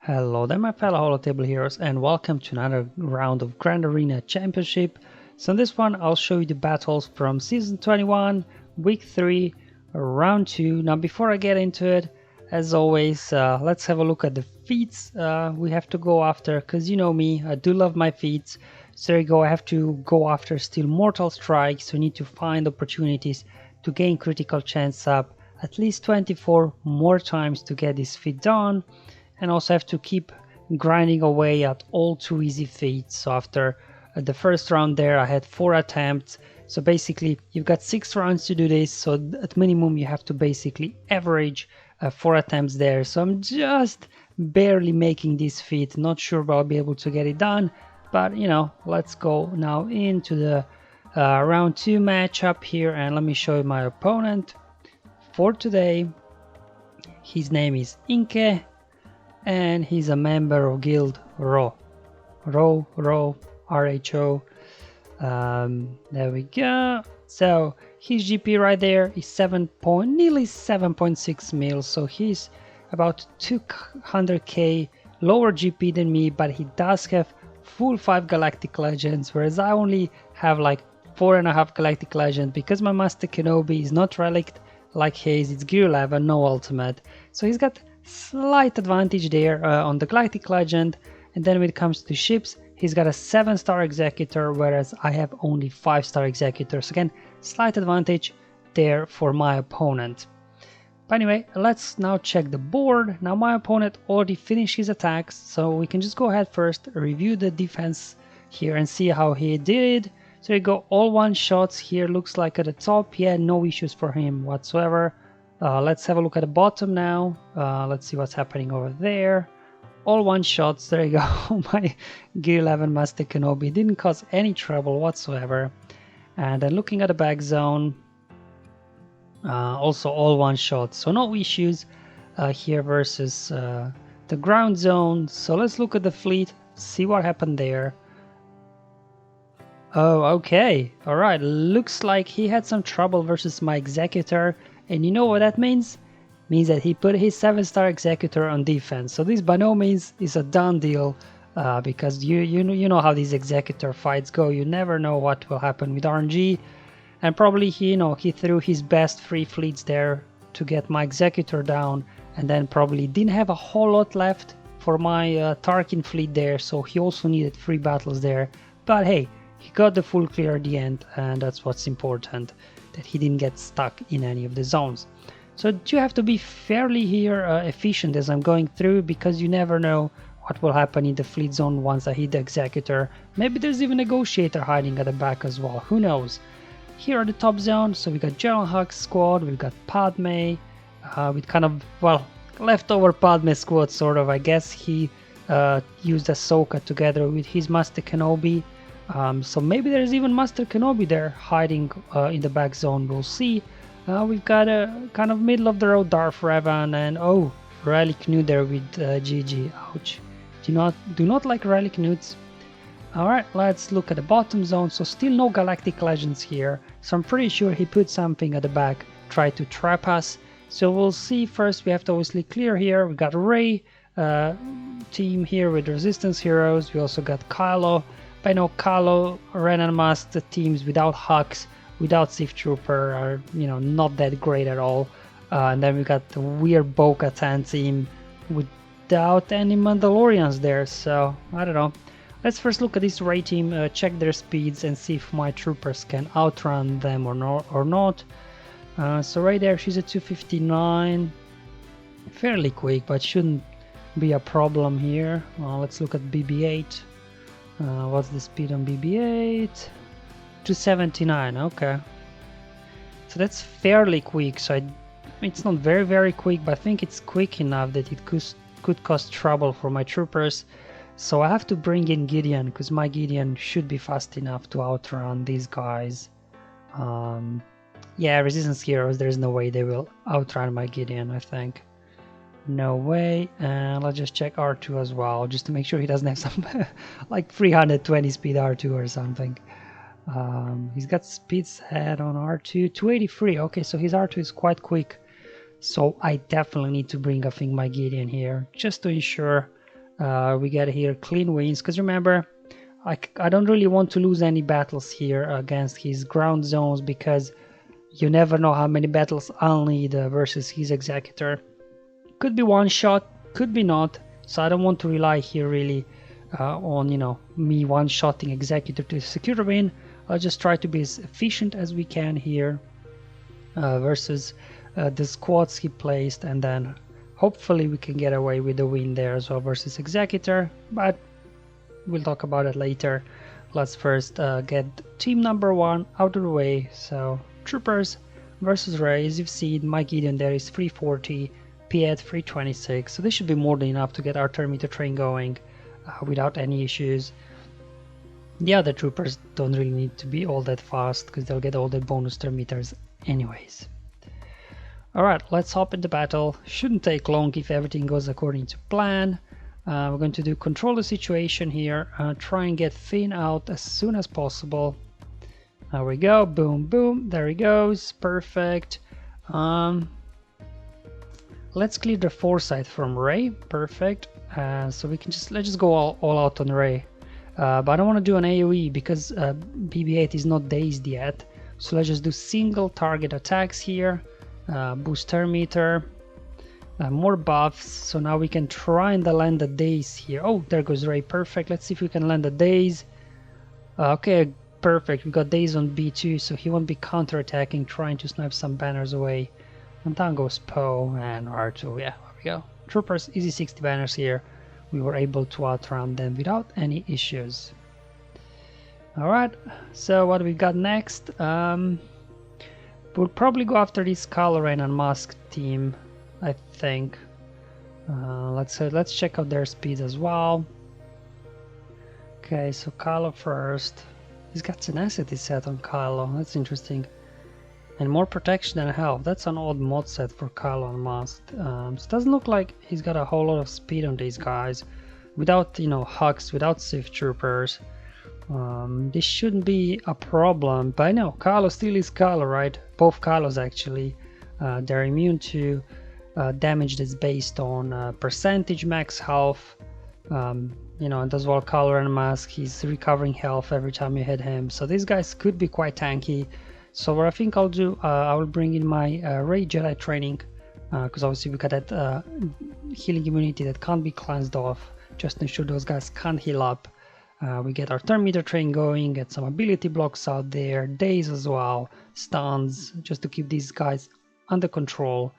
Hello there my fellow Holotable heroes and welcome to another round of Grand Arena Championship. So in this one I'll show you the battles from Season 21, Week 3, Round 2. Now before I get into it, as always, let's have a look at the feats we have to go after, because you know me, I do love my feats. So there you go, I have to go after Still Mortal Strike, so I need to find opportunities to gain critical chance up at least 24 more times to get this feat done. And also have to keep grinding away at all too easy feats. So after the first round there I had 4 attempts, so basically you've got 6 rounds to do this, so at minimum you have to basically average 4 attempts there. So I'm just barely making this feat, not sure if I'll be able to get it done, but you know, let's go now into the round 2 matchup here and let me show you my opponent for today. His name is Inke and he's a member of Guild RHO. RHO. There we go. So his GP right there is nearly 7.6 mil. So he's about 200k lower GP than me, but he does have full 5 Galactic Legends, whereas I only have like 4.5 Galactic Legends because my Master Kenobi is not relict like his. It's Gear 11, no ultimate. So he's got slight advantage there on the Galactic Legend, and then when it comes to ships he's got a 7-star Executor, whereas I have only 5-star Executors. Again, slight advantage there for my opponent. But anyway, let's now check the board. Now my opponent already finished his attacks, so we can just go ahead first, review the defense here and see how he did. So you go, all one shots here, looks like at the top, yeah, no issues for him whatsoever. Let's have a look at the bottom now. Let's see what's happening over there. All one shots, there you go. My Gear 11 Master Kenobi didn't cause any trouble whatsoever. And then looking at the back zone, also all one shots, so no issues here versus the ground zone. So let's look at the fleet, see what happened there. Oh, okay, alright, looks like he had some trouble versus my Executor. And you know what that means? Means that he put his 7-star Executor on defense. So this by no means is a done deal, because you know how these Executor fights go. You never know what will happen with RNG, and probably he threw his best 3 fleets there to get my Executor down, and then probably didn't have a whole lot left for my Tarkin fleet there. So he also needed 3 battles there. But hey, he got the full clear at the end, and that's what's important, that he didn't get stuck in any of the zones. So you have to be fairly here efficient as I'm going through, because you never know what will happen in the fleet zone once I hit the Executor. Maybe there's even a Negotiator hiding at the back as well, who knows. Here are the top zone, so we got General Huck's squad, we've got Padme, with kind of, well, leftover Padme squad sort of. I guess he used Ahsoka together with his Master Kenobi. So maybe there's even Master Kenobi there hiding in the back zone, we'll see. We've got a kind of middle of the road Darth Revan, and oh, Relic Nude there with GG. Ouch. Do not like Relic Nudes. Alright, let's look at the bottom zone. So still no Galactic Legends here, so I'm pretty sure he put something at the back, tried to trap us. So we'll see. First we have to obviously clear here. We got Rey team here with Resistance heroes. We also got Kylo. I know Kylo, Ren and Mast, the teams without Hux, without Sith Trooper are, not that great at all. And then we got the weird Bo-Katan team without any Mandalorians there, so I don't know. Let's first look at this Rey team, check their speeds and see if my troopers can outrun them or not. So right there, she's at 259, fairly quick, but shouldn't be a problem here. Let's look at BB-8. What's the speed on BB-8? 279, okay. So that's fairly quick, so it's not very quick, but I think it's quick enough that it could cause trouble for my troopers. So I have to bring in Gideon, because my Gideon should be fast enough to outrun these guys. Yeah, Resistance heroes, there's no way they will outrun my Gideon, I think. No way. And let's just check R2 as well, just to make sure he doesn't have some like 320 speed R2 or something. He's got speed set on R2, 283. Okay, so his R2 is quite quick. So I definitely need to bring, I think, my Gideon here, just to ensure We get here clean wins, because remember, I don't really want to lose any battles here against his ground zones, because you never know how many battles I'll need versus his Executor. Could be one shot, could be not, so I don't want to rely here really on, you know, me one-shotting Executor to secure a win. I'll just try to be as efficient as we can here versus the squads he placed, and then hopefully we can get away with the win there as well versus Executor, but we'll talk about it later. Let's first get team number 1 out of the way. So Troopers versus Rey. As you've seen, my Gideon there is 340, Piet 326, so this should be more than enough to get our turn meter train going without any issues. The other troopers don't really need to be all that fast, because they'll get all the bonus turn meters anyways. Alright, let's hop into battle. Shouldn't take long if everything goes according to plan. We're going to do control the situation here, try and get Finn out as soon as possible. There we go, boom, boom, there he goes, perfect. Let's clear the foresight from Rey, perfect. So we can let's just go all out on Rey. But I don't want to do an AoE because BB-8 is not dazed yet. So let's just do single target attacks here, boost turn meter, more buffs. So now we can try and land the daze here. Oh, there goes Rey, perfect. Let's see if we can land the daze. Okay, perfect. We got daze on B2, so he won't be counter-attacking, trying to snipe some banners away. And down goes Poe and R2. Yeah, there we go. Troopers, easy 60 banners here. We were able to outrun them without any issues. Alright, so what we got next? We'll probably go after this Kylo Ren and Musk team, I think. Let's check out their speed as well. Okay, so Kylo first. He's got tenacity set on Kylo, that's interesting. And more protection than health. That's an odd mod set for Kylo and Musk. So it doesn't look like he's got a whole lot of speed on these guys. Without, you know, Hux, without Sith Troopers. This shouldn't be a problem. But I know, Kylo still is Kylo, right? Both Kylos actually. They're immune to damage that's based on percentage max health. You know, and as well Kylo and Musk, he's recovering health every time you hit him. So these guys could be quite tanky. So what I think I'll do, I will bring in my Rey Jedi training, because obviously we got that healing immunity that can't be cleansed off, just to ensure those guys can't heal up. We get our turn meter train going, get some ability blocks out there, daze as well, stuns, just to keep these guys under control,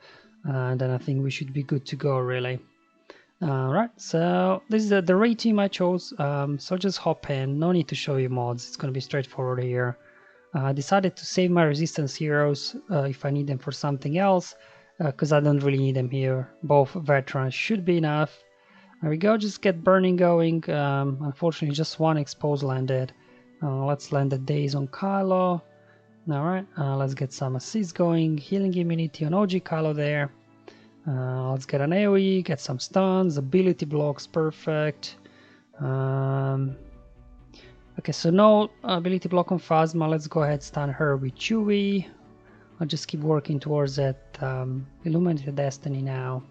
and then I think we should be good to go really. Right, so this is the Rey team I chose, so just hop in, no need to show you mods, it's going to be straightforward here. I decided to save my resistance heroes if I need them for something else, because I don't really need them here. Both veterans should be enough. There we go, just get burning going. Unfortunately just one expose landed. Let's land the daze on Kylo. Alright, let's get some assists going. Healing immunity on OG Kylo there. Let's get an AoE, get some stuns, ability blocks, perfect. Okay, so no ability block on Phasma. Let's go ahead stun her with Chewie. I'll just keep working towards that Illuminated Destiny now.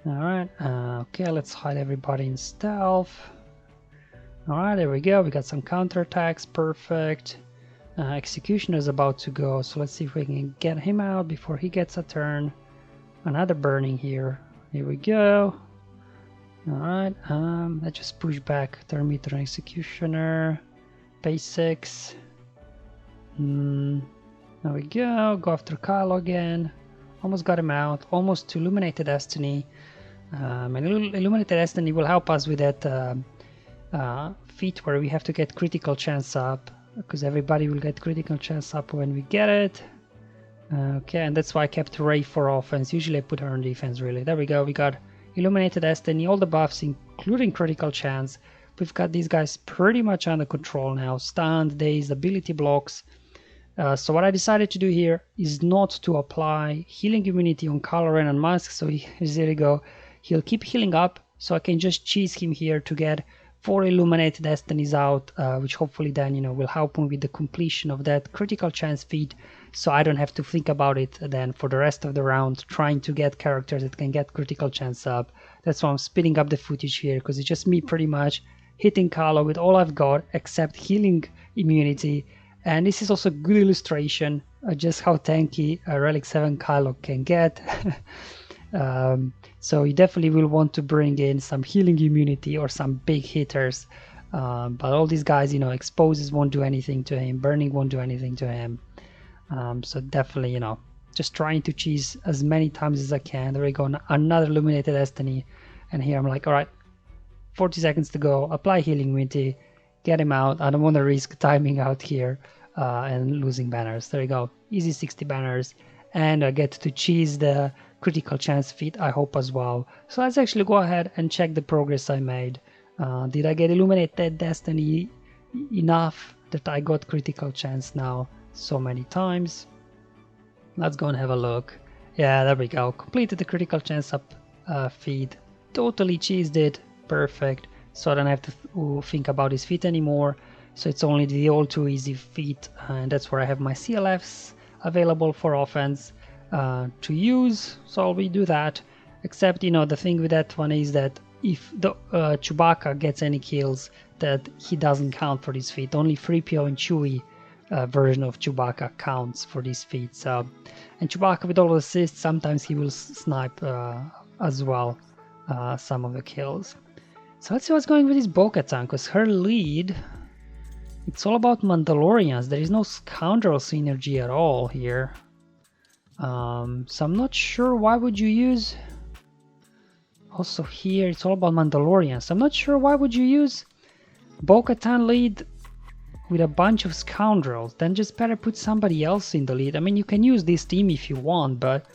Alright, okay, let's hide everybody in stealth. Alright, there we go. We got some counterattacks, perfect. Executioner is about to go, so let's see if we can get him out before he gets a turn. Another burning here. Here we go. Alright, let's just push back turn meter and Executioner. Basics. There we go. Go after Kylo again. Almost got him out. Almost to Illuminated Destiny. And Illuminated Destiny will help us with that feat where we have to get critical chance up. Because everybody will get critical chance up when we get it. Okay, and that's why I kept Rey for offense. Usually I put her on defense really. There we go. We got Illuminated Destiny, all the buffs including critical chance. We've got these guys pretty much under control now. Stunned, dazed, ability blocks. So what I decided to do here is not to apply healing immunity on Kylo Ren and Musk. So there you go. He'll keep healing up. So I can just cheese him here to get 4 Illuminated Destinies out, which hopefully then, you know, will help him with the completion of that critical chance feat so I don't have to think about it then for the rest of the round, trying to get characters that can get critical chance up. That's why I'm speeding up the footage here, because it's just me pretty much hitting Kylo with all I've got except healing immunity. And this is also a good illustration of just how tanky a Relic 7 Kylo can get. So you definitely will want to bring in some healing immunity or some big hitters. But all these guys, you know, exposes won't do anything to him, burning won't do anything to him. So definitely, you know, just trying to cheese as many times as I can. There we go, another Illuminated Destiny. And here I'm like, all right, 40 seconds to go, apply healing immunity, get him out. I don't want to risk timing out here and losing banners. There you go, easy 60 banners. And I get to cheese the critical chance feat, I hope, as well. So let's actually go ahead and check the progress I made. Did I get Illuminated Destiny enough that I got critical chance now so many times? Let's go and have a look. Yeah, there we go. Completed the critical chance up feat. Totally cheesed it. Perfect. So I don't have to think about this feat anymore. So it's only the all too easy feat, and that's where I have my CLFs available for offense to use. So we do that. Except, you know, the thing with that one is that if the Chewbacca gets any kills, that he doesn't count for this feat. Only 3PO and Chewie version of Chewbacca counts for this feat. So, and Chewbacca with all assists, sometimes he will snipe as well some of the kills. So let's see what's going with this Bo-Katan, because her lead, it's all about Mandalorians. There is no scoundrel synergy at all here. So I'm not sure why would you use. Also here it's all about Mandalorians. I'm not sure why would you use Bo-Katan lead with a bunch of scoundrels. Then just better put somebody else in the lead. I mean, you can use this team if you want, but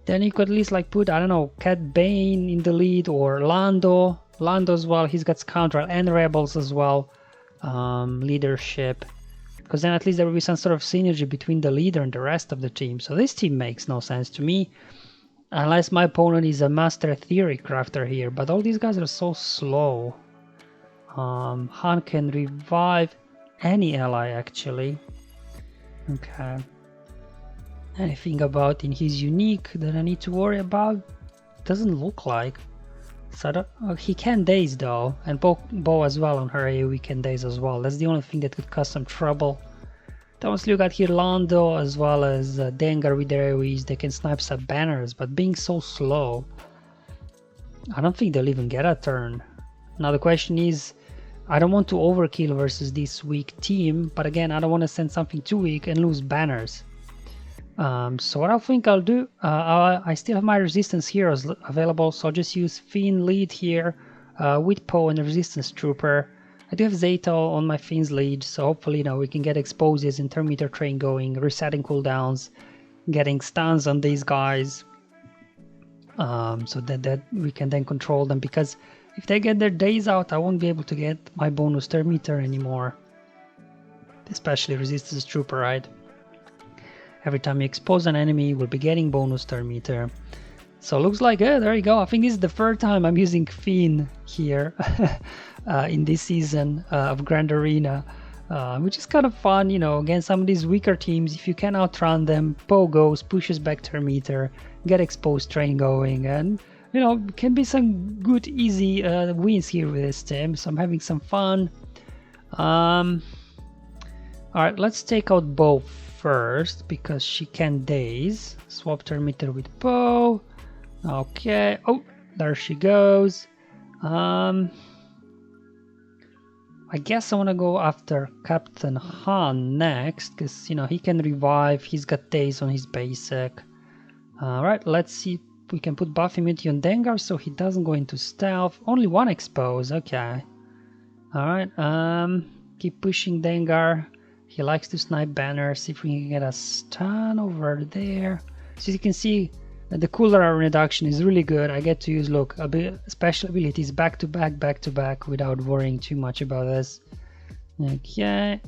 then you could at least like put, I don't know, Cad Bane in the lead, or Lando as well. He's got scoundrel and rebels as well. Leadership, because then at least there will be some sort of synergy between the leader and the rest of the team. So this team makes no sense to me, unless my opponent is a master theory crafter here. But all these guys are so slow. Han can revive any ally actually. Okay. Anything about in his unique that I need to worry about? Doesn't look like. So he can daze though, and Bo as well on her AoE can daze as well. That's the only thing that could cause some trouble. Then once you got here Lando as well as Dengar with their AoEs, they can snipe some banners, but being so slow, I don't think they'll even get a turn. Now the question is, I don't want to overkill versus this weak team, but again, I don't want to send something too weak and lose banners. So what I think I'll do, I still have my resistance heroes available, so I'll just use Finn lead here with Poe and the resistance trooper. I do have Zeta on my Finn's lead, so hopefully, you know, we can get exposes and Terminator train going, resetting cooldowns, getting stuns on these guys, so that we can then control them, because if they get their days out, I won't be able to get my bonus Terminator anymore, especially resistance trooper, right? Every time you expose an enemy, we'll be getting bonus turn meter. So looks like, there you go. I think this is the third time I'm using Finn here in this season of Grand Arena, which is kind of fun, you know, against some of these weaker teams. If you can outrun them, Poe goes, pushes back turn meter, get exposed train going, and, you know, can be some good, easy wins here with this team. So I'm having some fun. Alright, let's take out Bo first, because she can daze. Swap turn meter with Poe. Okay. Oh, there she goes. I guess I want to go after Captain Han next, because, you know, he can revive. He's got daze on his basic. Alright, let's see if we can put buff immunity on Dengar so he doesn't go into stealth. Only one expose. Okay. Alright, keep pushing Dengar. He likes to snipe banners. See if we can get a stun over there. So you can see that the cooldown reduction is really good. I get to use, look, special abilities back to back without worrying too much about this. Okay.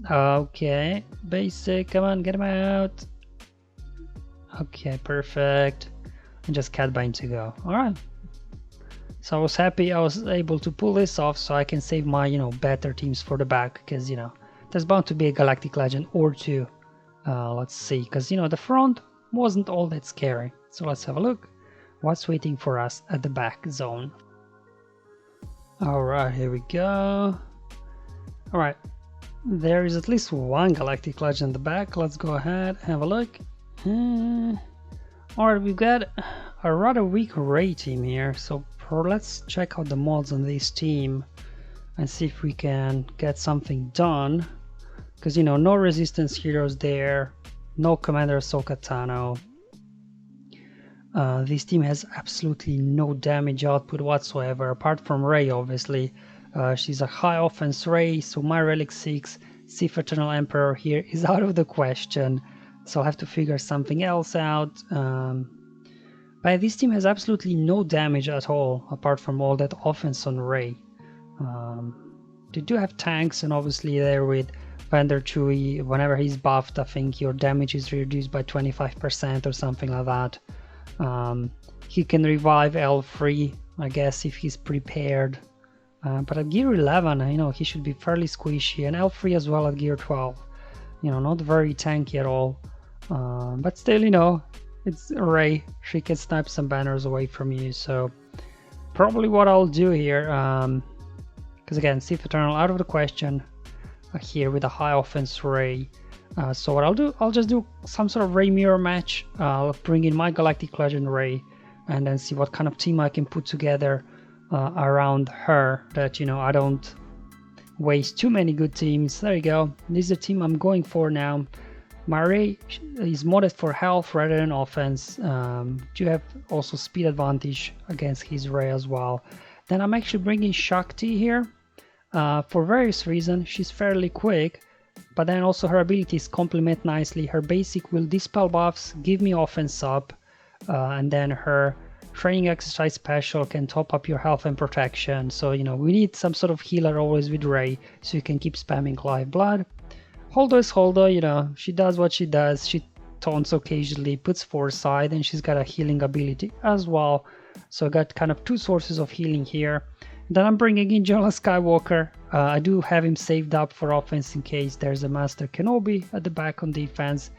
Okay. Basic. Come on, get him out. Okay, perfect. And just Cad Bane to go. Alright. So I was happy I was able to pull this off, so I can save my, you know, better teams for the back, because, you know, there's bound to be a Galactic Legend or two Let's see, because you know the front wasn't all that scary. So let's have a look. What's waiting for us at the back zone? Alright, here we go. Alright, there is at least one Galactic Legend in the back. Let's go ahead, have a look. Alright, we've got a rather weak Rey team here, so let's check out the mods on this team and see if we can get something done. Because, you know, no resistance heroes there, no Commander Bo-Katan. This team has absolutely no damage output whatsoever, apart from Rey, obviously. She's a high offense Rey, so my Relic 6 Sith Eternal Emperor here is out of the question. So I'll have to figure something else out. But this team has absolutely no damage at all, apart from all that offense on Rey. They do have tanks, and obviously there with Vander Chewie, whenever he's buffed, I think your damage is reduced by 25% or something like that. He can revive L3, I guess, if he's prepared. But at gear 11, you know, he should be fairly squishy, and L3 as well at gear 12. You know, not very tanky at all. But still, you know, it's Rey. She can snipe some banners away from you, so probably what I'll do here, because again, Sith Eternal out of the question here with a high offense Rey. So what I'll do, I'll just do some sort of Rey Mirror match. I'll bring in my Galactic Legend Rey, and then see what kind of team I can put together around her, that, you know, I don't waste too many good teams. There you go. This is the team I'm going for now. My Rey is modded for health rather than offense. You have also speed advantage against his Rey as well. Then I'm actually bringing Shakti here for various reasons. She's fairly quick, but then also her abilities complement nicely. Her basic will dispel buffs, give me offense up, and then her training exercise special can top up your health and protection. So, you know, we need some sort of healer always with Rey, so you can keep spamming life blood. Holdo is Holdo, you know, she does what she does. She taunts occasionally, puts foresight, and she's got a healing ability as well. So I got kind of two sources of healing here. Then I'm bringing in General Skywalker. I do have him saved up for offense in case there's a Master Kenobi at the back on defense.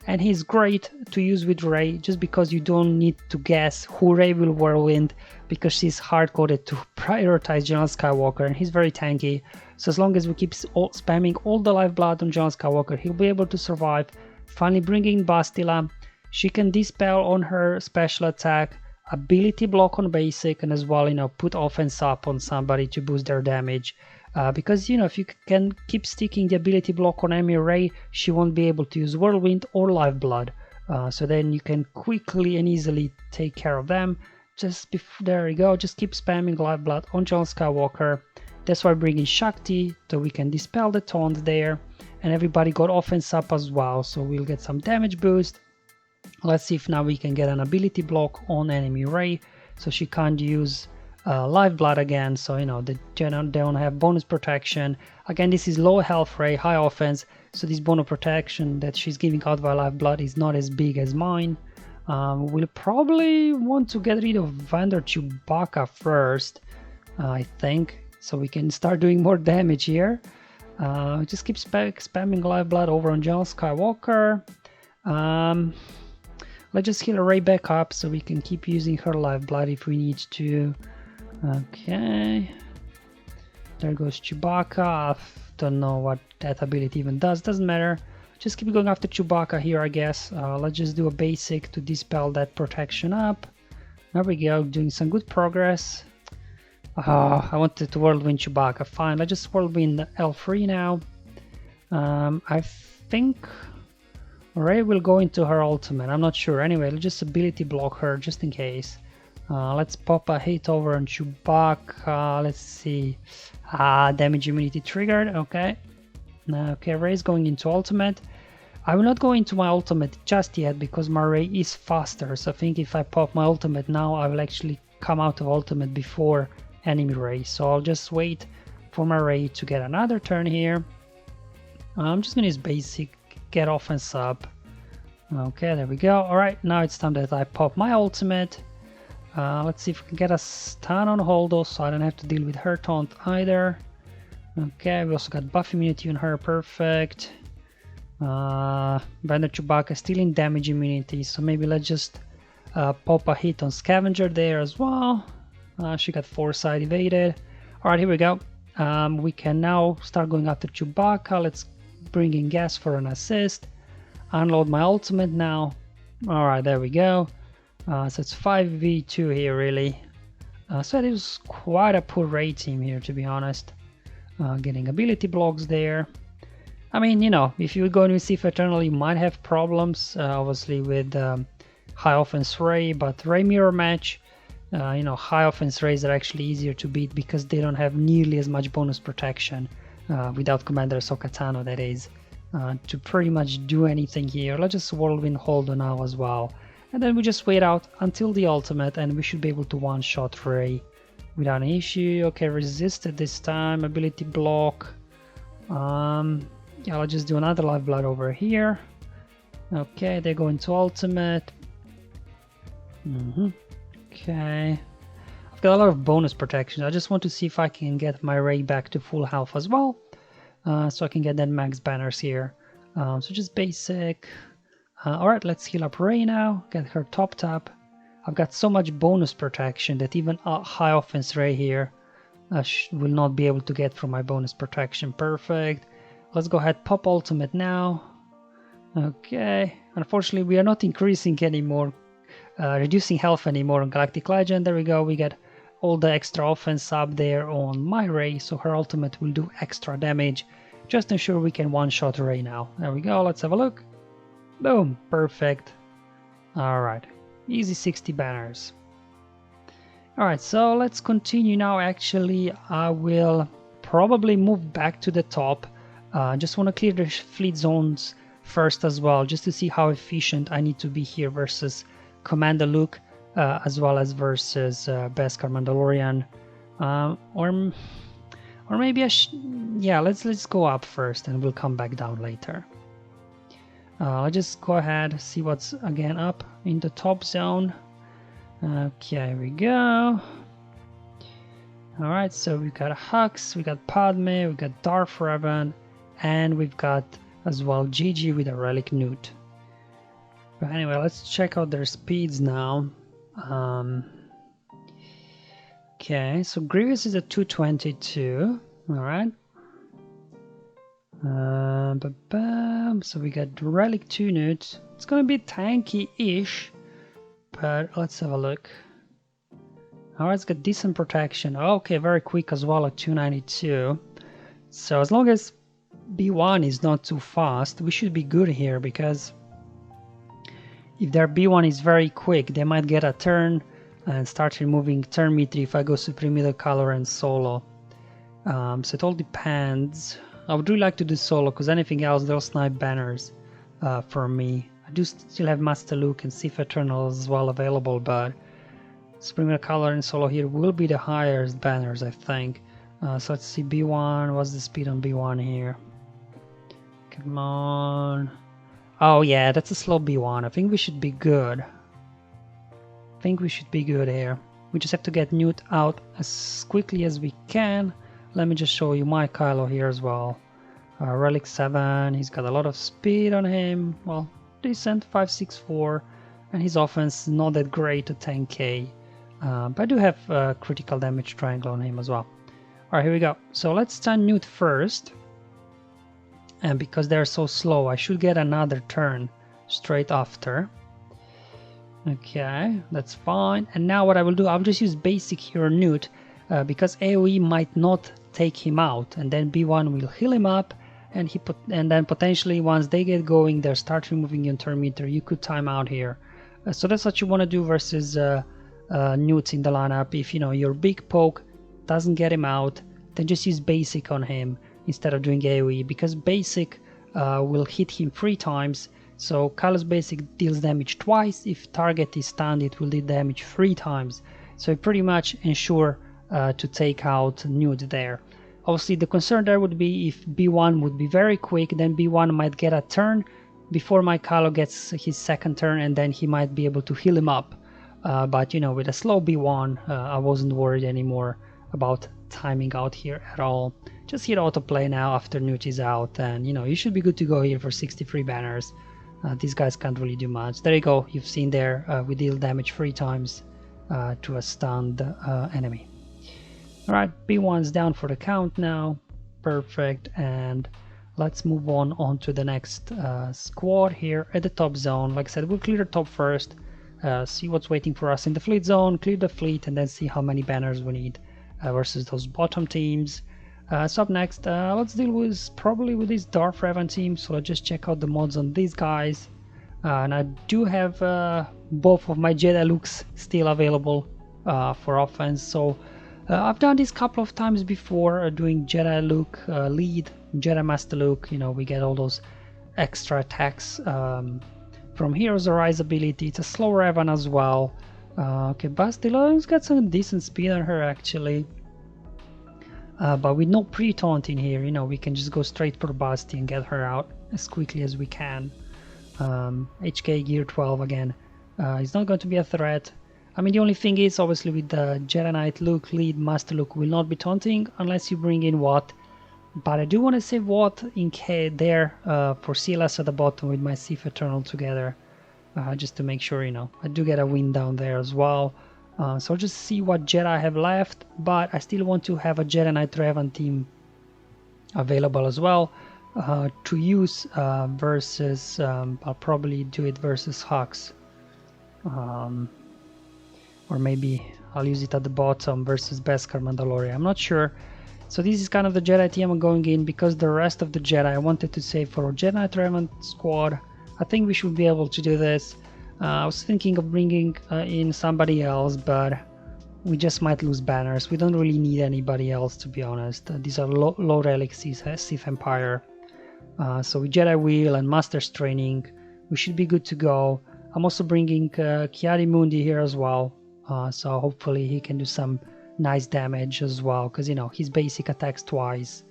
And he's great to use with Rey, just because you don't need to guess who Rey will whirlwind, because she's hard-coded to prioritize General Skywalker, and he's very tanky. So as long as we keep spamming all the lifeblood on General Skywalker, he'll be able to survive. Finally bringing Bastila. She can dispel on her special attack, ability block on basic, and as well, you know, put offense up on somebody to boost their damage. Because, you know, if you can keep sticking the ability block on enemy Rey, she won't be able to use Whirlwind or Lifeblood. So then you can quickly and easily take care of them. There you go, just keep spamming Lifeblood on General Skywalker. That's why I bring in Shakti, so we can dispel the taunt there. And everybody got offense up as well, so we'll get some damage boost. Let's see if now we can get an ability block on enemy Rey, so she can't use Lifeblood again, so, you know, they don't have bonus protection. Again, this is low health Rey, high offense, so this bonus protection that she's giving out by Lifeblood is not as big as mine. We'll probably want to get rid of Vander Chewbacca first, I think, so we can start doing more damage here. Just keep spamming Lifeblood over on General Skywalker. Let's just heal Rey back up so we can keep using her Lifeblood if we need to. Okay, there goes Chewbacca. I don't know what that ability even does, doesn't matter. Just keep going after Chewbacca here, I guess. Let's just do a basic to dispel that protection up. There we go, doing some good progress. I wanted to whirlwind Chewbacca. Fine, let's just whirlwind L3 now. I think Rey will go into her ultimate, I'm not sure. Anyway, let's just ability block her just in case. Let's pop a hit over on Chewbacca. Let's see. Damage immunity triggered. Okay. Okay, Rey's going into ultimate. I will not go into my ultimate just yet because my Rey is faster. So I think if I pop my ultimate now, I will actually come out of ultimate before enemy Rey. So I'll just wait for my Rey to get another turn here. I'm just gonna use basic, get offense up. Okay, there we go. Alright, now it's time that I pop my ultimate. Let's see if we can get a stun on Holdo so I don't have to deal with her taunt either. Okay, we also got buff immunity on her, perfect. Bender Chewbacca still in damage immunity, so maybe let's just pop a hit on Scavenger there as well. She got Foresight evaded. Alright, here we go. We can now start going after Chewbacca. Let's bring in gas for an assist. Unload my ultimate now. Alright, there we go. So it's 5v2 here, really. So it was quite a poor Rey team here, to be honest. Getting ability blocks there. I mean, you know, if you go to Sith Eternal, you might have problems, obviously, with high offense Rey, but Rey Mirror match, you know, high offense Reys are actually easier to beat because they don't have nearly as much bonus protection without Commander Bo-Katan, that is, to pretty much do anything here. Let's just Whirlwind hold on now as well. And then we just wait out until the ultimate and we should be able to one-shot Rey without an issue. Okay, resisted this time, ability block. Yeah, I'll just do another lifeblood over here. Okay, they go into ultimate. Okay. I've got a lot of bonus protection. I just want to see if I can get my Rey back to full health as well. So I can get that max banners here. So just basic. Alright, let's heal up Rey now. Get her topped up. I've got so much bonus protection that even a high offense Rey here will not be able to get from my bonus protection. Perfect. Let's go ahead, pop ultimate now. Okay, unfortunately we are not increasing anymore, reducing health anymore on Galactic Legend. There we go, we get all the extra offense up there on my Rey, so her ultimate will do extra damage. Just ensure we can one-shot Rey now. There we go, let's have a look. Boom, perfect. Alright, easy 60 banners. Alright, so let's continue now. Actually, I will probably move back to the top. Just want to clear the fleet zones first as well, just to see how efficient I need to be here versus Commander Luke, as well as versus Beskar Mandalorian, or maybe yeah, let's go up first and we'll come back down later. I'll just go ahead, see what's again up in the top zone. Okay, here we go. Alright, so we've got Hux, we got Padme, we got Darth Revan, and we've got as well Gigi with a Relic Newt. But anyway, let's check out their speeds now. Okay, so Grievous is at 222. Alright. So we got Relic 2 Newt. It's gonna be tanky-ish, but let's have a look. Alright, it's got decent protection. Okay, very quick as well at 292. So as long as B1 is not too fast, we should be good here, because if their B1 is very quick, they might get a turn and start removing turn meter if I go Supreme Middle Color and solo. So it all depends. I would really like to do solo, because anything else they'll snipe banners for me. I do still have Master Luke and Sith Eternal as well available, but Supreme Middle Color and solo here will be the highest banners, I think. So let's see, B1, what's the speed on B1 here? Come on. Oh yeah, that's a slow B1. I think we should be good. I think we should be good here. We just have to get Newt out as quickly as we can. Let me just show you my Kylo here as well. Relic 7, he's got a lot of speed on him. Well, decent, 564. And his offense is not that great at 10k. But I do have critical damage triangle on him as well. Alright, here we go. So let's stun Newt first. And because they're so slow, I should get another turn straight after. Okay, that's fine. And now what I will do, I'll just use basic here on Newt, because AoE might not take him out, and then B1 will heal him up, and then potentially once they get going, they'll start removing your turn meter. You could time out here. So that's what you want to do versus Newt in the lineup. If you know your big poke doesn't get him out, then just use basic on him instead of doing AoE, because basic will hit him 3 times. So Kylo's basic deals damage twice. If target is stunned, it will do damage 3 times. So you pretty much ensure to take out Newt there. Obviously the concern there would be if B1 would be very quick, then B1 might get a turn before my Kylo gets his second turn, and then he might be able to heal him up. But you know, with a slow B1, I wasn't worried anymore about timing out here at all. just hit autoplay now after Newt is out, and you know, you should be good to go here for 63 banners. These guys can't really do much. There you go, you've seen there, we deal damage 3 times to a stunned enemy. Alright, B1's down for the count now, perfect, and let's move on to the next squad here at the top zone. Like I said, we'll clear the top first, see what's waiting for us in the fleet zone, clear the fleet, and then see how many banners we need versus those bottom teams. So up next, let's deal with probably with this Darth Revan team. So let's just check out the mods on these guys. And I do have both of my Jedi looks still available for offense. So I've done this a couple of times before, doing Jedi look lead, Jedi Master look. You know, we get all those extra attacks from Heroes Arise ability. It's a slow Revan as well. Okay, Bastila's got some decent speed on her actually. But with no pre-taunt in here, you know, we can just go straight for Basti and get her out as quickly as we can. HK Gear 12 again. It's not going to be a threat. I mean, the only thing is, obviously, with the Jedi Knight look, lead, Master look will not be taunting unless you bring in Watt. But I do want to save Watt in K there for CLS at the bottom with my Sith Eternal together. Just to make sure, you know, I do get a win down there as well. So I'll just see what Jedi I have left, but I still want to have a Jedi Knight Revan team available as well to use versus, I'll probably do it versus Hux. Or maybe I'll use it at the bottom versus Beskar Mandalorian, I'm not sure. So this is kind of the Jedi team I'm going in, because the rest of the Jedi I wanted to save for a Jedi Knight Revan squad. I think we should be able to do this. I was thinking of bringing in somebody else, but we just might lose banners. We don't really need anybody else, to be honest. These are low relics, Sith Empire. So with Jedi Wheel and Master's Training, we should be good to go. I'm also bringing Ki-Adi-Mundi here as well. So hopefully he can do some nice damage as well, because, you know, his basic attacks twice.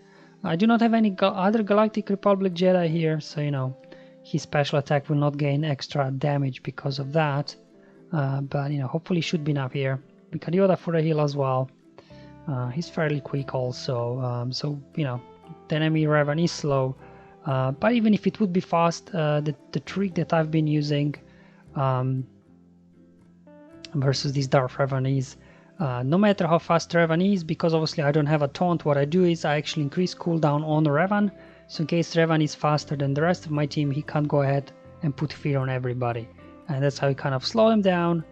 I do not have any other Galactic Republic Jedi here, so, you know, his special attack will not gain extra damage because of that. But, you know, hopefully should be enough here. We can Yoda for the heal as well. He's fairly quick also. So, you know, the enemy Revan is slow. But even if it would be fast, the trick that I've been using versus this Darth Revan is, no matter how fast Revan is, because obviously I don't have a taunt, what I do is I actually increase cooldown on Revan. So in case Revan is faster than the rest of my team, he can't go ahead and put fear on everybody. And that's how you kind of slow them down.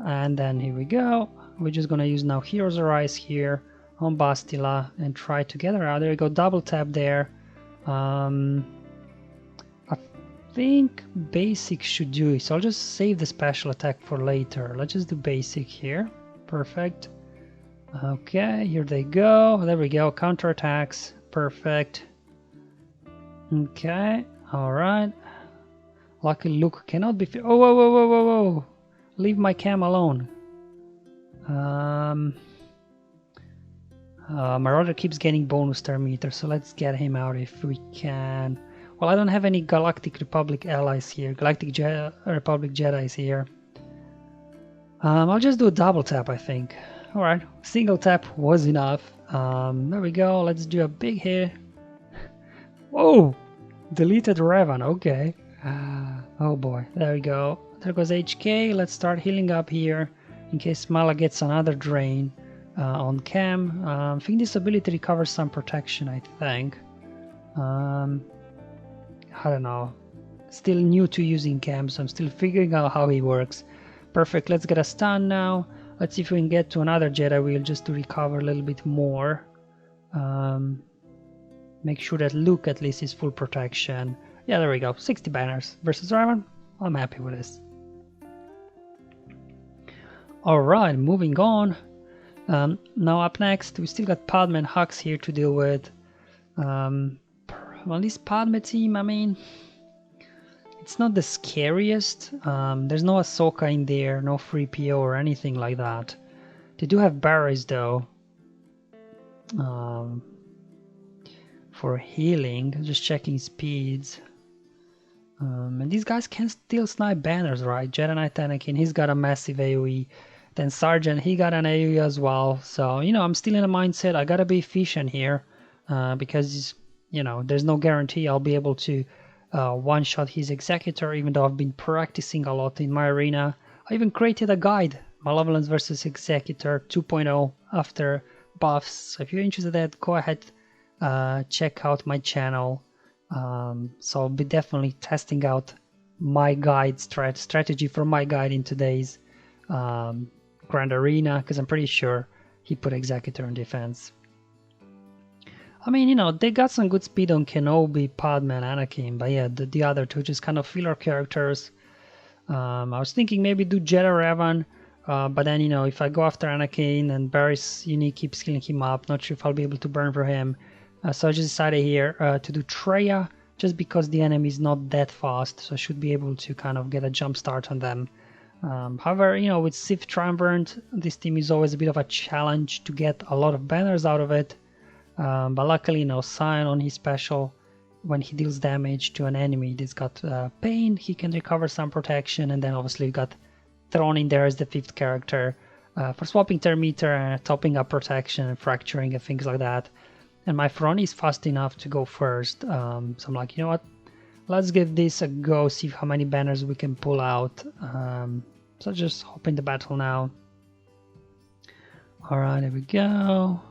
And then here we go. We're just going to use now Heroes Arise here on Bastila and try to get her out. There we go, double tap there. I think basic should do it. So I'll just save the special attack for later. Let's just do basic here. Perfect. Okay, here they go. There we go, counterattacks. Perfect. Okay, alright. Lucky Luke cannot be... Oh, whoa, whoa, whoa, whoa, whoa. Leave my cam alone. Marauder keeps getting bonus star meter, so let's get him out if we can. Well, I don't have any Galactic Republic allies here. Galactic Republic Jedis here. I'll just do a double tap, I think. Alright, single tap was enough. There we go, let's do a big hit. Whoa! Deleted Revan, okay. Oh boy, there we go. There goes HK, let's start healing up here in case Mala gets another drain on Cam. I think this ability recovers some protection, I think. I don't know. Still new to using Cam, so I'm still figuring out how he works. Perfect, let's get a stun now. Let's see if we can get to another Jedi Wheel just to recover a little bit more. Make sure that Luke at least is full protection. Yeah, there we go. 60 banners versus Revan. I'm happy with this. Alright, moving on. Now up next, we still got Padme and Hux here to deal with. Well, this Padme team, I mean, it's not the scariest. There's no Ahsoka in there, no 3PO or anything like that. They do have Barrys though. For healing, just checking speeds. And these guys can still snipe banners, right? Jedi Knight Anakin, he's got a massive AoE. Then Sergeant, he got an AoE as well. So, you know, I'm still in a mindset, I gotta be efficient here. because, you know, there's no guarantee I'll be able to one-shot his Executor, even though I've been practicing a lot in my arena. I even created a guide, Malevolence versus Executor 2.0 after buffs. So if you're interested in that, go ahead, check out my channel. So I'll be definitely testing out my guide strategy for my guide in today's Grand Arena, because I'm pretty sure he put Executor on defense. I mean, you know, they got some good speed on Kenobi, Padme, and Anakin, but yeah, the other two just kind of filler characters. I was thinking maybe do Jedi Revan, but then, you know, if I go after Anakin and Barry's unique keeps killing him up, not sure if I'll be able to burn for him. So I just decided here to do Traya, just because the enemy is not that fast, so I should be able to kind of get a jump start on them. However, you know, with Sith Triumvirate, this team is always a bit of a challenge to get a lot of banners out of it. But luckily, you know, Sign on his special, when he deals damage to an enemy that's got pain, he can recover some protection, and then obviously we got thrown in there as the 5th character for swapping Thermometer and topping up protection and fracturing and things like that. And my front is fast enough to go first, so I'm like, you know what, let's give this a go, see how many banners we can pull out. So just hop in the battle now. Alright, there we go.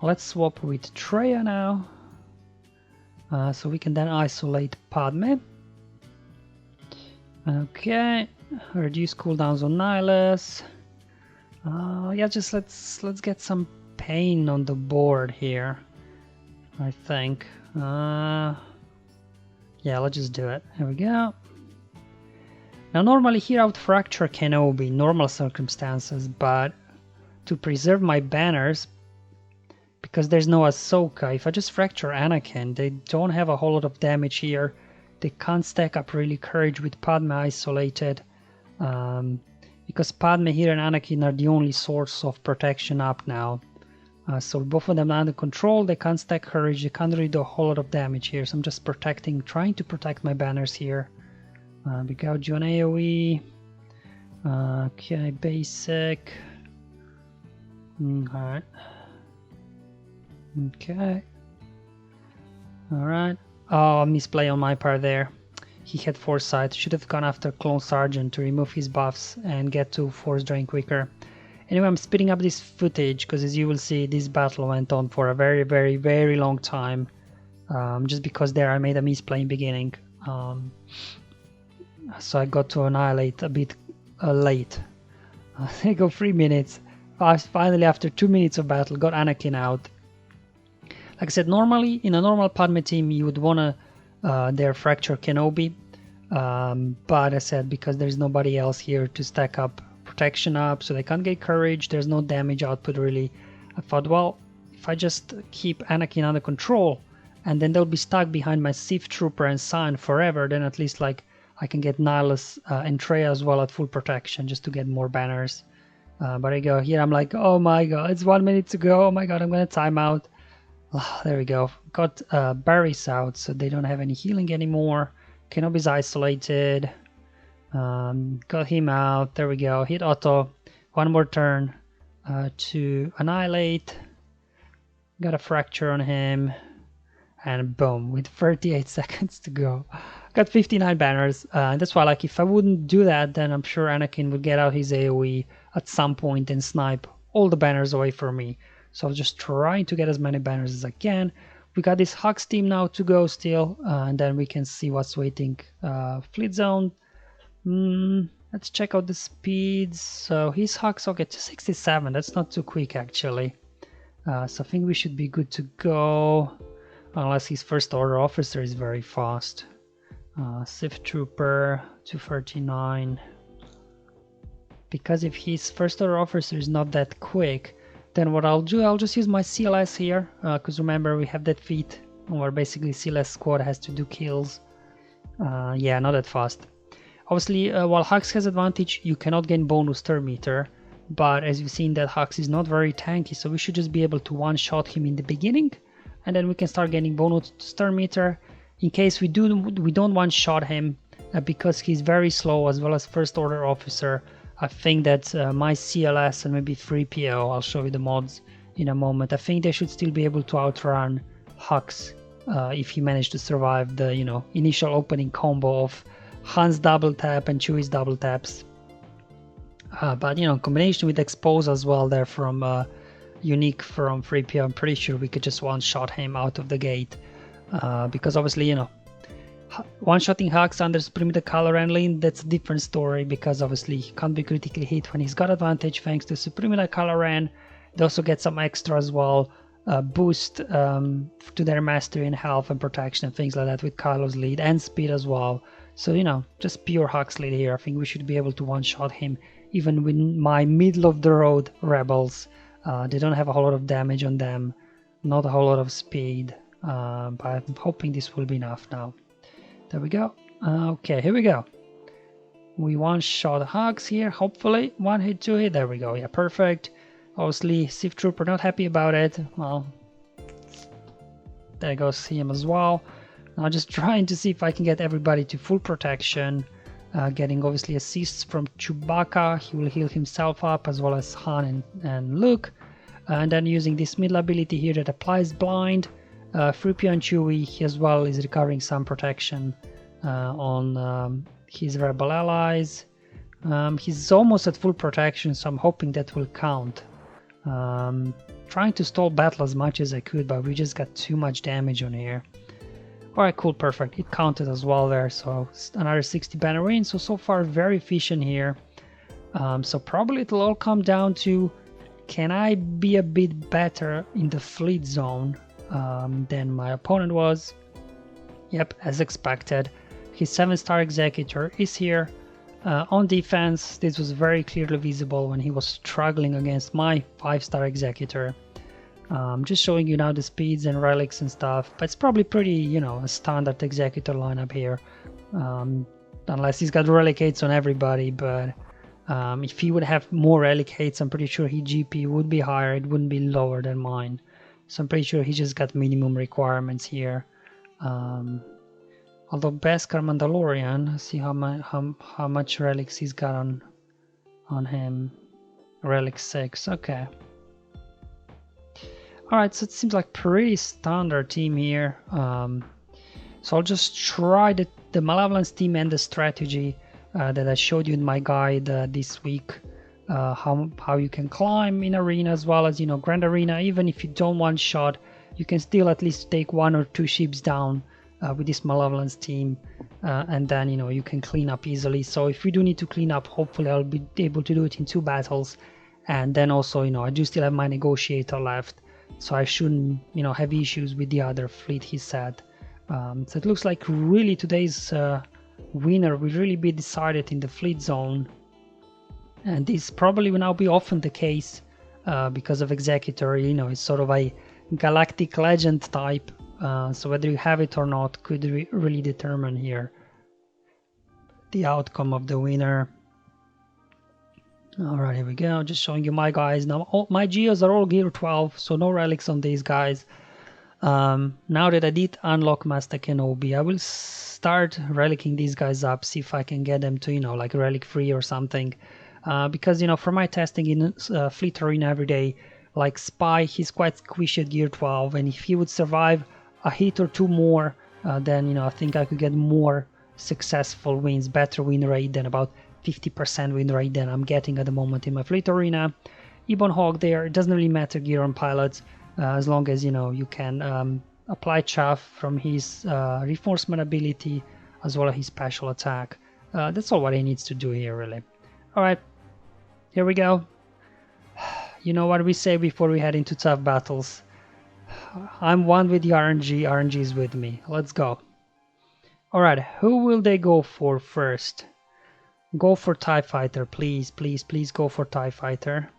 Let's swap with Traya now, so we can then isolate Padme. Okay, reduce cooldowns on Nihilus. Yeah, just let's get some pain on the board here, I think. Yeah, let's just do it. Here we go. Now normally here I would fracture Kenobi in normal circumstances, but to preserve my banners, because there's no Ahsoka, if I just fracture Anakin, they don't have a whole lot of damage here. They can't stack up really courage with Padme isolated, because Padme here and Anakin are the only source of protection up now. So both of them are under control, they can't stack courage, they can't really do a whole lot of damage here, so I'm just trying to protect my banners here. We got you on AoE. Okay, basic. Alright. Okay. Alright. Oh, misplay on my part there. He had foresight. Should have gone after Clone Sergeant to remove his buffs and get to Force Drain quicker. Anyway, I'm speeding up this footage because, as you will see, this battle went on for a very, very, very long time. Just because there I made a misplay in beginning. So I got to annihilate a bit late. They go 3 minutes. Finally, after 2 minutes of battle, got Anakin out. Like I said, normally in a normal Padme team you would wanna their fracture Kenobi, but I said because there's nobody else here to stack up protection up, so they can't get courage, there's no damage output really. I thought, well, if I just keep Anakin under control and then they'll be stuck behind my Sith Trooper and Sign forever, then at least like I can get Nihilus and Traya as well at full protection just to get more banners. But I go here, I'm like, oh my god, it's 1 minute to go, oh my god, I'm gonna time out. There we go. Got Barry's out, so they don't have any healing anymore. Kenobi's isolated. Got him out. There we go. Hit auto. One more turn to annihilate. Got a fracture on him. And boom, with 38 seconds to go. Got 59 banners. That's why, like, if I wouldn't do that, then I'm sure Anakin would get out his AoE at some point and snipe all the banners away from me. So I'm just trying to get as many banners as I can. We got this Hux team now to go still, and then we can see what's waiting. Fleet zone. Let's check out the speeds. So his Hux, okay, to 67. That's not too quick actually. So I think we should be good to go, unless his first order officer is very fast. Sith Trooper 239. Because if his first order officer is not that quick, then what I'll do, I'll just use my CLS here, because remember we have that feat where basically CLS squad has to do kills. Yeah, not that fast. Obviously, while Hux has advantage, you cannot gain bonus turn meter, but as you've seen, that Hux is not very tanky, so we should just be able to one-shot him in the beginning, and then we can start gaining bonus turn meter. In case we don't one-shot him, because he's very slow as well as first order officer, I think that my CLS and maybe 3PO, I'll show you the mods, in a moment. I think they should still be able to outrun Hux if he managed to survive the, you know, initial opening combo of Han's double tap and Chewie's double taps. But, you know, combination with Expose as well there from Unique from 3PO, I'm pretty sure we could just one-shot him out of the gate. Because obviously, you know, one-shotting Hux under Supreme Color Handling, that's a different story, because obviously he can't be critically hit when he's got advantage thanks to Supreme Color Hand. They also get some extra as well, boost to their mastery and health and protection and things like that with Kylo's lead, and speed as well. So, you know, just pure Hux lead here. I think we should be able to one-shot him even with my middle-of-the-road rebels. They don't have a whole lot of damage on them, not a whole lot of speed, but I'm hoping this will be enough now. There we go. Okay, here we go. We one-shot Hux here, hopefully. One hit, two hit. There we go. Yeah, perfect. Obviously, Sith Trooper not happy about it. Well, there goes him as well. Now just trying to see if I can get everybody to full protection. Getting obviously assists from Chewbacca. He will heal himself up, as well as Han and Luke. And then using this middle ability here that applies blind. 3PO and Chewie, he as well is recovering some protection on his rebel allies. He's almost at full protection, so I'm hoping that will count. Trying to stall battle as much as I could, but we just got too much damage on here. Alright, cool, perfect. It counted as well there, so another 60 banner win. So far very efficient here. So probably it'll all come down to, can I be a bit better in the fleet zone than my opponent was? Yep, as expected. His 7-star Executor is here. On defense, this was very clearly visible when he was struggling against my 5-star Executor. Just showing you now the speeds and relics and stuff, but it's probably pretty, you know, a standard Executor lineup here. Unless he's got relicates on everybody, but if he would have more relicates, I'm pretty sure his GP would be higher, it wouldn't be lower than mine. So I'm pretty sure he just got minimum requirements here. Although Beskar Mandalorian, see how much relics he's got on him. Relic 6, okay. Alright, so it seems like pretty standard team here. So I'll just try the Malevolence team and the strategy that I showed you in my guide this week. How you can climb in arena, as well as, you know, Grand Arena. Even if you don't one-shot, you can still at least take 1 or 2 ships down with this Malevolence team, and then, you know, you can clean up easily. So if we do need to clean up, hopefully I'll be able to do it in 2 battles. And then also, you know, I do still have my Negotiator left, so I shouldn't, you know, have issues with the other fleet he said. So it looks like really today's winner will really be decided in the fleet zone, and this probably will now be often the case because of Executor. You know, it's sort of a galactic legend type, so whether you have it or not could really determine here the outcome of the winner. Alright, here we go, just showing you my guys. Now my Geos are all gear 12, so no relics on these guys. Now that I did unlock Master Kenobi, I will start relicking these guys up, see if I can get them to, you know, like relic free or something. Because, you know, for my testing in Fleet Arena every day, like Spy, he's quite squishy at gear 12, and if he would survive a hit or 2 more, then, you know, I think I could get more successful wins, better win rate than about 50% win rate than I'm getting at the moment in my Fleet Arena. Ebon Hawk there, it doesn't really matter gear on pilots, as long as, you know, you can apply chaff from his reinforcement ability as well as his special attack. That's all what he needs to do here, really. Alright, here we go. You know what we say before we head into tough battles. I'm one with the RNG, RNG is with me. Let's go. Alright, who will they go for first? Go for TIE Fighter, please, please, please go for TIE Fighter.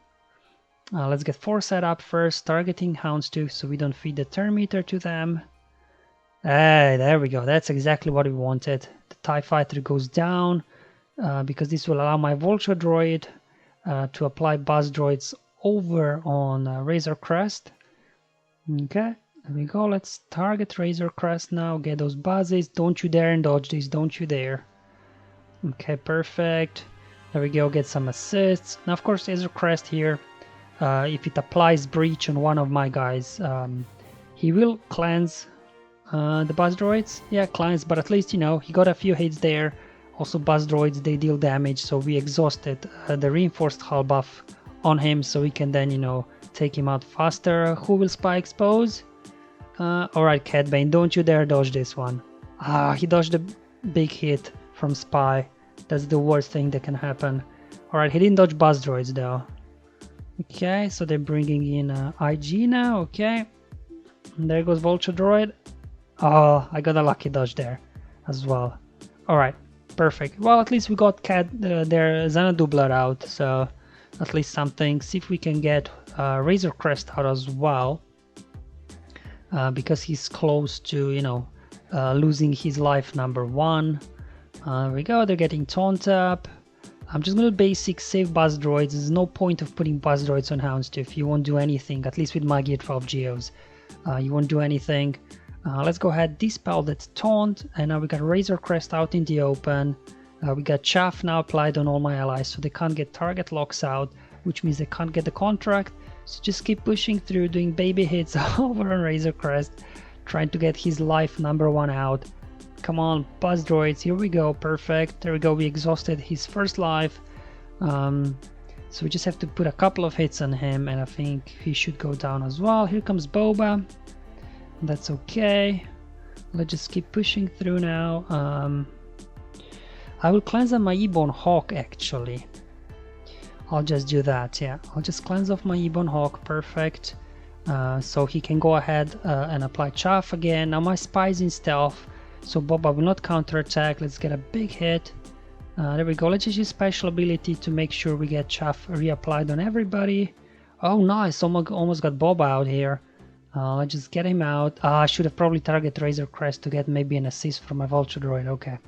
Let's get 4 set up first, targeting Houndstooth so we don't feed the turn meter to them. Hey, there we go, that's exactly what we wanted. The TIE Fighter goes down because this will allow my Vulture Droid to apply Buzz Droids over on Razor Crest. Okay, there we go, let's target Razor Crest now, get those buzzes. Don't you dare and dodge these, don't you dare. Okay, perfect. There we go, get some assists. Now, of course, Razor Crest here if it applies breach on one of my guys, he will cleanse the buzz droids. Yeah, cleanse, but at least, you know, he got a few hits there. Also buzz droids, they deal damage, so we exhausted the reinforced hull buff on him, so we can then, you know, take him out faster. Who will spy expose? Alright, Cat Bane, don't you dare dodge this one. He dodged a big hit from spy. That's the worst thing that can happen. Alright, he didn't dodge buzz droids though. Okay, so they're bringing in IG now. Okay, and there goes vulture droid. Oh, I got a lucky dodge there as well. Alright, perfect. Well, at least we got their Xanadu blood out, so at least something. See if we can get Razor Crest out as well, because he's close to, you know, losing his life number 1. There we go, they're getting taunt up. I'm just gonna basic save buzz droids. There's no point of putting buzz droids on Houndstooth. You won't do anything, at least with my Gear 12 Geos. You won't do anything. Let's go ahead, dispel that taunt, and now we got Razor Crest out in the open. We got chaff now applied on all my allies, so they can't get target locks out, which means they can't get the contract. So just keep pushing through, doing baby hits over on Razor Crest, trying to get his life number 1 out. Come on, buzz droids, here we go, perfect. There we go, we exhausted his first life. So we just have to put a couple of hits on him, and I think he should go down as well. Here comes Boba. That's okay. Let's just keep pushing through now. I will cleanse on my E-Bone Hawk actually. I'll just do that, yeah. I'll just cleanse off my E-Bone Hawk, perfect. So he can go ahead and apply chaff again. Now my spy's in stealth, so Boba will not counterattack. Let's get a big hit. There we go. Let's just use special ability to make sure we get chaff reapplied on everybody. Oh nice, almost got Boba out here. Let's just get him out. I should have probably targeted Razor Crest to get maybe an assist from my Vulture Droid. Okay.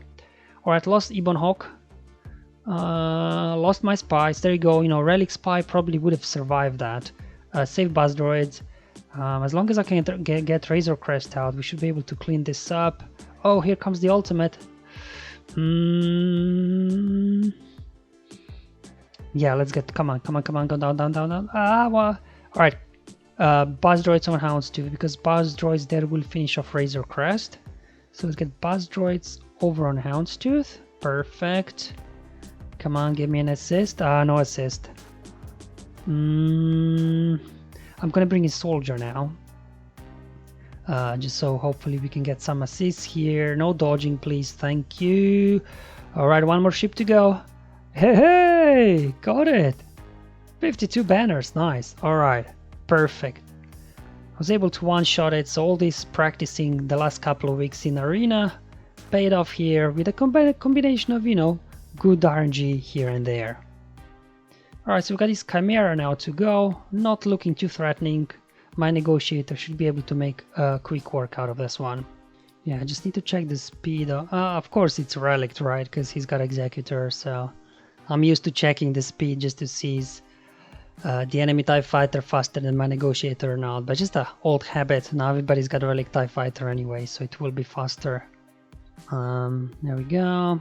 Alright, lost E-Bone Hawk. Lost my spies. There you go. You know, Relic Spy probably would have survived that. Save Buzz Droids. As long as I can get Razor Crest out, we should be able to clean this up. Oh, here comes the ultimate. Yeah, let's get. Come on. Go down. Well. Alright. Buzz Droids on Houndstooth, because Buzz Droids there will finish off Razor Crest. So let's get Buzz Droids over on Houndstooth. Perfect. Come on, give me an assist. No assist. I'm gonna bring in Soldier now. Just so hopefully we can get some assists here. No dodging, please. Thank you. Alright, one more ship to go. Hey, got it. 52 banners, nice. Alright. Perfect. I was able to one-shot it, so all this practicing the last couple of weeks in Arena paid off here with a combination of, you know, good RNG here and there. Alright, so we got this Chimaera now to go, not looking too threatening. My Negotiator should be able to make a quick work out of this one. Yeah, I just need to check the speed. Of course it's Relic, right, because he's got Executor, so I'm used to checking the speed just to see the enemy TIE Fighter faster than my Negotiator or not, but just an old habit. Now everybody's got a Relic TIE Fighter anyway, so it will be faster. There we go.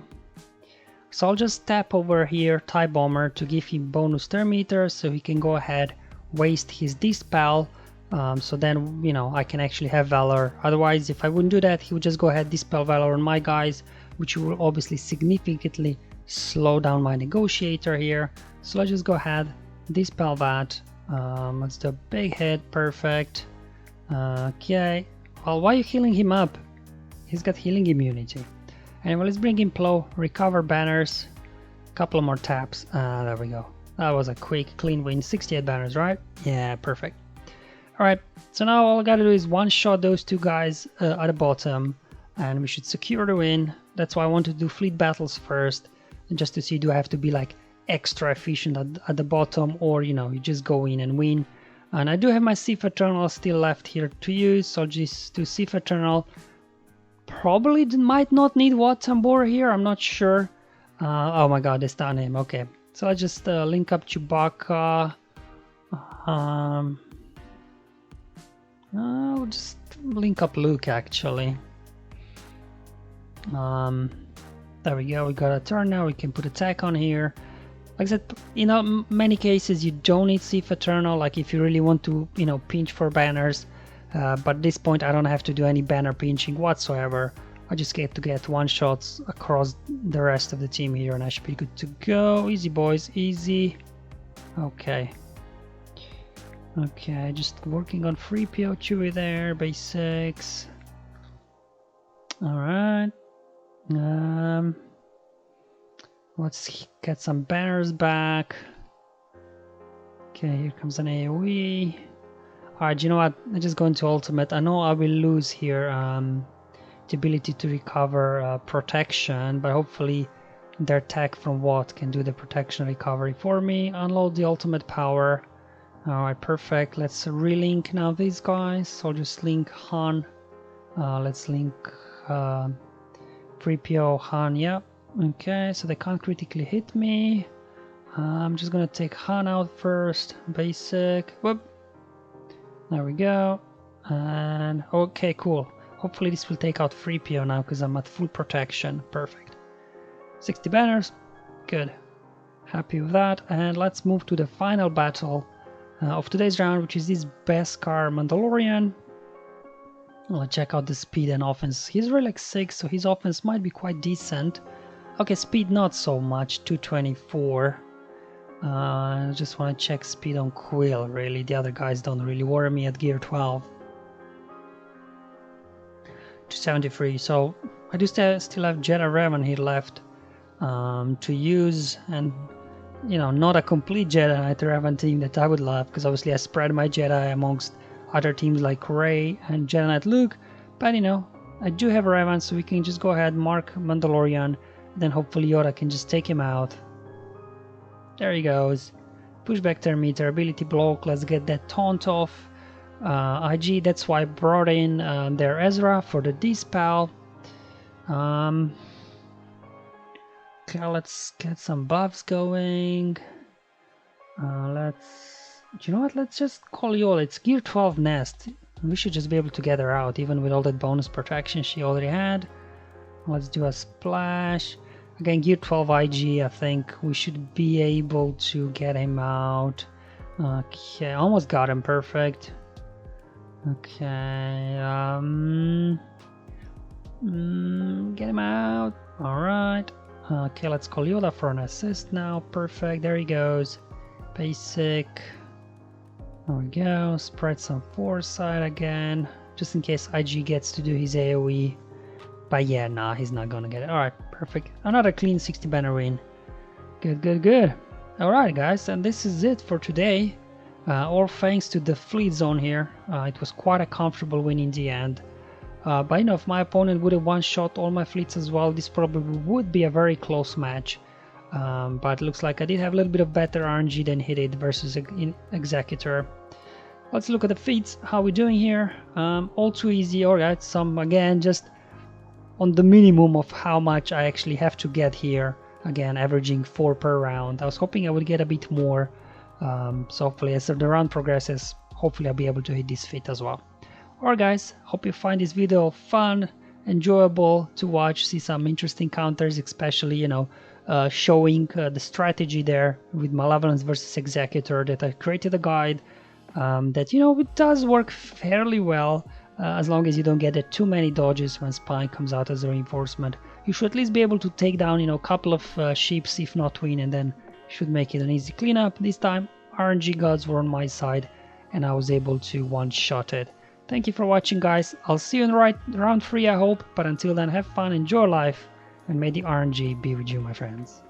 So I'll just tap over here TIE Bomber to give him bonus turn meter, so he can go ahead, waste his Dispel, so then, you know, I can actually have Valor. Otherwise, if I wouldn't do that, he would just go ahead, Dispel Valor on my guys, which will obviously significantly slow down my Negotiator here. So let's just go ahead, Dispel that. Let's do a big hit, perfect. Okay, well, why are you healing him up? He's got healing immunity. Anyway, let's bring in Plo, recover banners, couple more taps. There we go. That was a quick, clean win. 68 banners, right? Yeah, perfect. Alright, so now all I gotta do is one-shot those two guys at the bottom, and we should secure the win. That's why I want to do fleet battles first, just to see, do I have to be like extra efficient at the bottom, or, you know, you just go in and win. And I do have my Sith Eternal still left here to use, so I'll just do Sith Eternal. Probably might not need Watambor here, I'm not sure. Oh my god, they stun him. Okay, so I just link up Chewbacca. I'll just link up Luke actually. There we go, we got a turn now, we can put attack on here. Like I said, in many cases you don't need Sith Eternal, like if you really want to, pinch for banners. But at this point I don't have to do any banner pinching whatsoever. I just get to get one shots across the rest of the team here and I should be good to go. Easy boys, easy. Okay. Okay, just working on 3PO Chewie there, basics. Alright. Let's get some banners back. Okay, here comes an AoE. Alright, you know what? I'm just going to ultimate. I know I will lose here the ability to recover protection, but hopefully their tech from what can do the protection recovery for me. Unload the ultimate power. Alright, perfect. Let's relink now these guys. So I'll just link Han. Let's link 3PO Han, yeah. Okay, so they can't critically hit me. I'm just gonna take Han out first. Basic. Whoop. There we go. And okay, cool. Hopefully this will take out 3PO now because I'm at full protection. Perfect. 60 banners. Good. Happy with that. And let's move to the final battle of today's round, which is this Beskar Mandalorian. Let's check out the speed and offense. He's relic 6, so his offense might be quite decent. Okay, speed not so much, 224. I just want to check speed on Quill, really. The other guys don't really worry me at gear 12. 273, so I do still have Jedi Revan here left to use, and not a complete Jedi Knight Revan team that I would love, because obviously I spread my Jedi amongst other teams like Rey and Jedi Knight Luke, but I do have Revan, so we can just go ahead, mark Mandalorian, then hopefully Yoda can just take him out. There he goes. Pushback turn meter, ability block, let's get that taunt off. IG, that's why I brought in their Ezra for the dispel. Okay, let's get some buffs going. You know what, let's just call Yola. It's gear 12 nest. We should just be able to get her out, even with all that bonus protection she already had. Let's do a splash. Again, gear 12 IG, I think we should be able to get him out. Okay, almost got him, perfect. Okay, get him out. Alright. Okay, let's call Yoda for an assist now. Perfect, there he goes. Basic. There we go. Spread some foresight again, just in case IG gets to do his AoE. But yeah, nah, he's not gonna get it. Alright, perfect. Another clean 60 banner win. Good, good, good. Alright guys, and this is it for today. All thanks to the fleet zone here. It was quite a comfortable win in the end. But if my opponent would have one-shot all my fleets as well, this probably would be a very close match. But it looks like I did have a little bit of better RNG than he did versus Executor. Let's look at the feats. How we doing here? All too easy. Alright, some again just on the minimum of how much I actually have to get here. Again, averaging 4 per round. I was hoping I would get a bit more. So hopefully as the round progresses, hopefully I'll be able to hit this feat as well. Alright guys, hope you find this video fun, enjoyable to watch, see some interesting counters, especially showing the strategy there with Malevolence versus Executor, that I created a guide that it does work fairly well. As long as you don't get too many dodges when Spine comes out as a reinforcement. You should at least be able to take down, a couple of ships, if not win, and then should make it an easy cleanup. This time, RNG gods were on my side, and I was able to one-shot it. Thank you for watching, guys. I'll see you in round 3, I hope. But until then, have fun, enjoy life, and may the RNG be with you, my friends.